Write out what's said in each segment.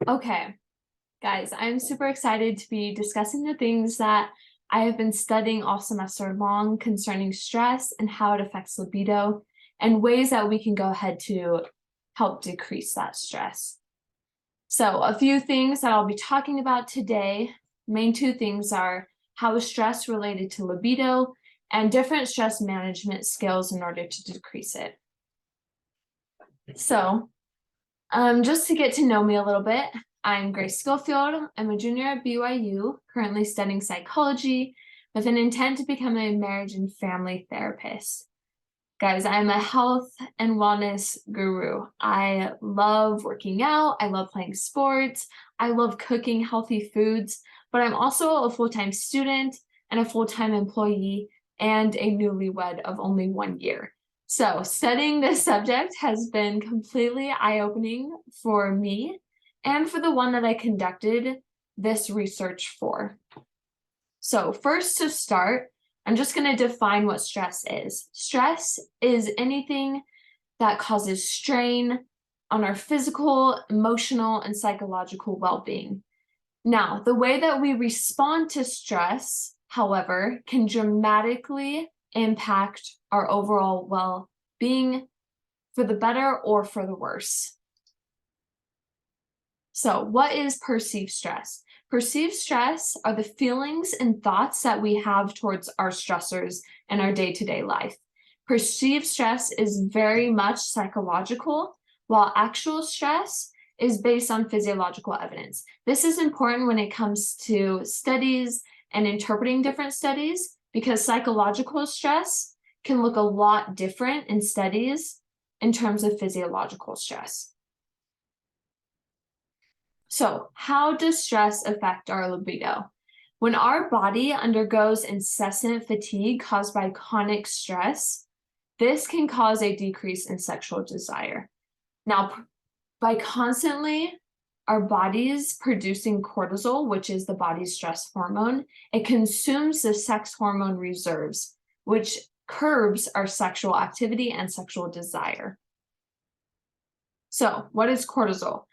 Okay, guys, I'm super excited to be discussing the things that I have been studying all semester long concerning stress and how it affects libido and ways that we can go ahead to help decrease that stress. So a few things that I'll be talking about today, main two things are how is stress related to libido and different stress management skills in order to decrease it. So just to get to know me a little bit, I'm Grace Schofield. I'm a junior at BYU, currently studying psychology with an intent to become a marriage and family therapist. Guys, I'm a health and wellness guru. I love working out. I love playing sports. I love cooking healthy foods, but I'm also a full-time student and a full-time employee and a newlywed of only 1 year. So studying this subject has been completely eye-opening for me and for the one that I conducted this research for. So first to start, I'm just going to define what stress is. Stress is anything that causes strain on our physical, emotional, and psychological well-being. Now, the way that we respond to stress, however, can dramatically impact our overall well-being for the better or for the worse. So, what is perceived stress? Perceived stress are the feelings and thoughts that we have towards our stressors in our day-to-day life. Perceived stress is very much psychological, while actual stress is based on physiological evidence. This is important when it comes to studies and interpreting different studies because psychological stress can look a lot different in studies in terms of physiological stress. So, how does stress affect our libido? When our body undergoes incessant fatigue caused by chronic stress, this can cause a decrease in sexual desire. Now, by constantly our body's producing cortisol, which is the body's stress hormone, it consumes the sex hormone reserves, which curbs our sexual activity and sexual desire. So, what is cortisol?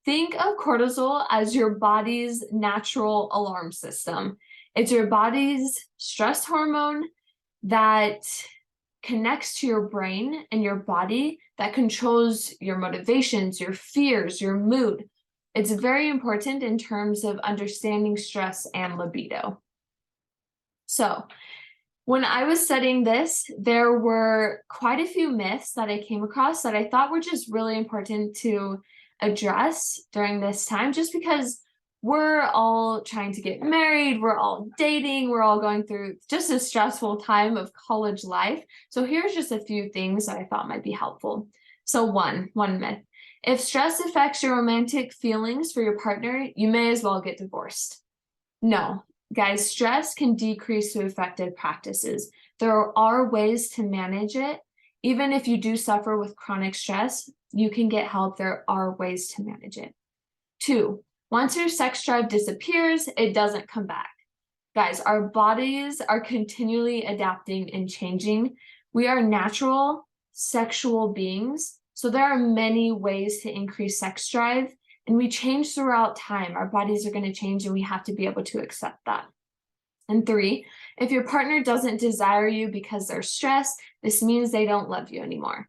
Think of cortisol as your body's natural alarm system. It's your body's stress hormone that connects to your brain and your body that controls your motivations, your fears, your mood. It's very important in terms of understanding stress and libido. So, when I was studying this, there were quite a few myths that I came across that I thought were just really important to address during this time, just because we're all trying to get married, we're all dating, we're all going through just a stressful time of college life. So here's just a few things that I thought might be helpful. So one myth. If stress affects your romantic feelings for your partner, you may as well get divorced. No, guys, stress can decrease through effective practices. There are ways to manage it. Even if you do suffer with chronic stress, you can get help. There are ways to manage it. 2, once your sex drive disappears, it doesn't come back. Guys, our bodies are continually adapting and changing. We are natural sexual beings, so there are many ways to increase sex drive, and we change throughout time. Our bodies are going to change, and we have to be able to accept that. And 3, if your partner doesn't desire you because they're stressed, this means they don't love you anymore.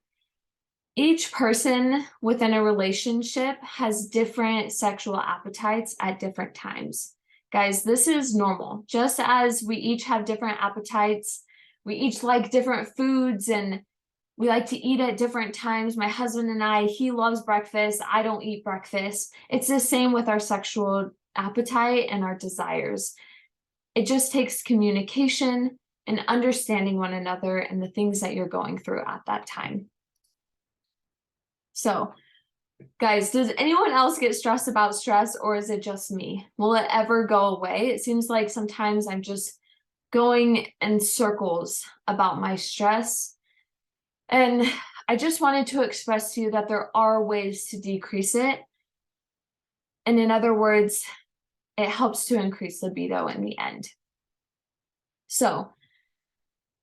Each person within a relationship has different sexual appetites at different times. Guys, this is normal. Just as we each have different appetites, we each like different foods and we like to eat at different times. My husband and I, he loves breakfast. I don't eat breakfast. It's the same with our sexual appetite and our desires. It just takes communication and understanding one another and the things that you're going through at that time. So, guys, does anyone else get stressed about stress, or is it just me? Will it ever go away? It seems like sometimes I'm just going in circles about my stress. And I just wanted to express to you that there are ways to decrease it. And in other words, it helps to increase libido in the end. So,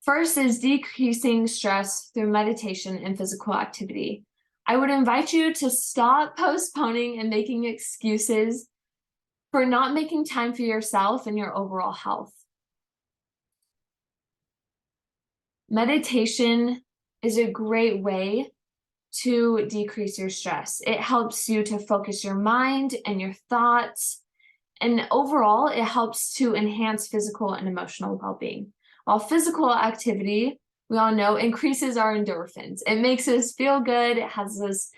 first is decreasing stress through meditation and physical activity. I would invite you to stop postponing and making excuses for not making time for yourself and your overall health. Meditation is a great way to decrease your stress. It helps you to focus your mind and your thoughts, and overall, it helps to enhance physical and emotional well-being. While physical activity, we all know, increases our endorphins. It makes us feel good. It has this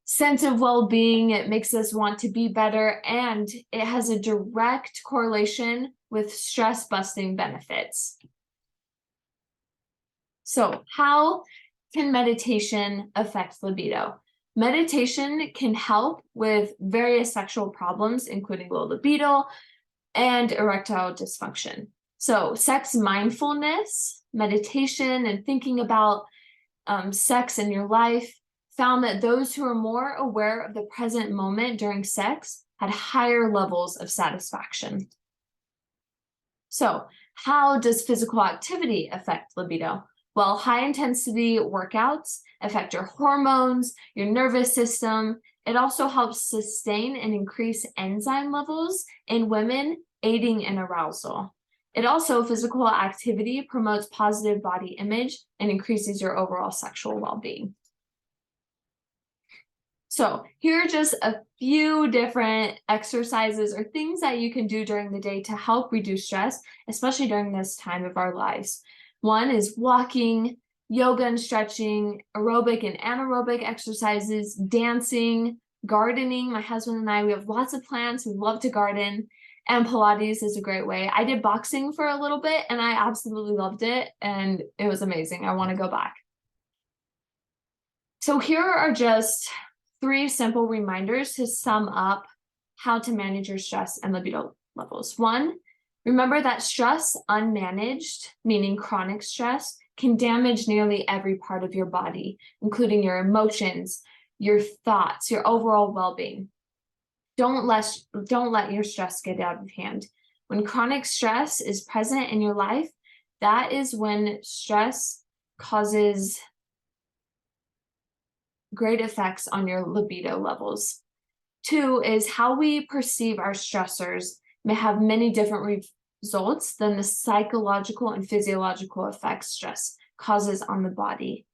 sense of well-being. It makes us want to be better, and it has a direct correlation with stress-busting benefits. So, how can meditation affect libido? Meditation can help with various sexual problems, including low libido and erectile dysfunction. So, sex mindfulness, meditation, and thinking about sex in your life found that those who are more aware of the present moment during sex had higher levels of satisfaction. So, how does physical activity affect libido? Well, high-intensity workouts affect your hormones, your nervous system. It also helps sustain and increase enzyme levels in women, aiding in arousal. Physical activity promotes positive body image and increases your overall sexual well-being. So here are just a few different exercises or things that you can do during the day to help reduce stress, especially during this time of our lives. One is walking, yoga and stretching, aerobic and anaerobic exercises, dancing, gardening. My husband and I, we have lots of plants. We love to garden, and Pilates is a great way. I did boxing for a little bit and I absolutely loved it, and it was amazing. I want to go back. So here are just 3 simple reminders to sum up how to manage your stress and libido levels. 1, remember that stress unmanaged, meaning chronic stress, can damage nearly every part of your body, including your emotions, your thoughts, your overall well-being. Don't let your stress get out of hand. When chronic stress is present in your life, that is when stress causes great effects on your libido levels. 2 is how we perceive our stressors may have many different results than the psychological and physiological effects stress causes on the body.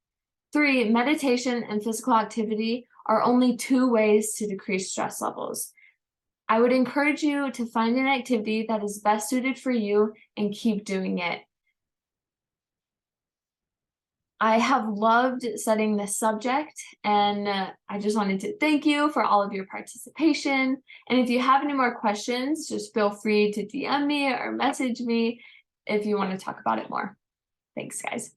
3, meditation and physical activity are only 2 ways to decrease stress levels. I would encourage you to find an activity that is best suited for you and keep doing it. I have loved studying this subject, and I just wanted to thank you for all of your participation. And if you have any more questions, just feel free to DM me or message me if you want to talk about it more. Thanks, guys.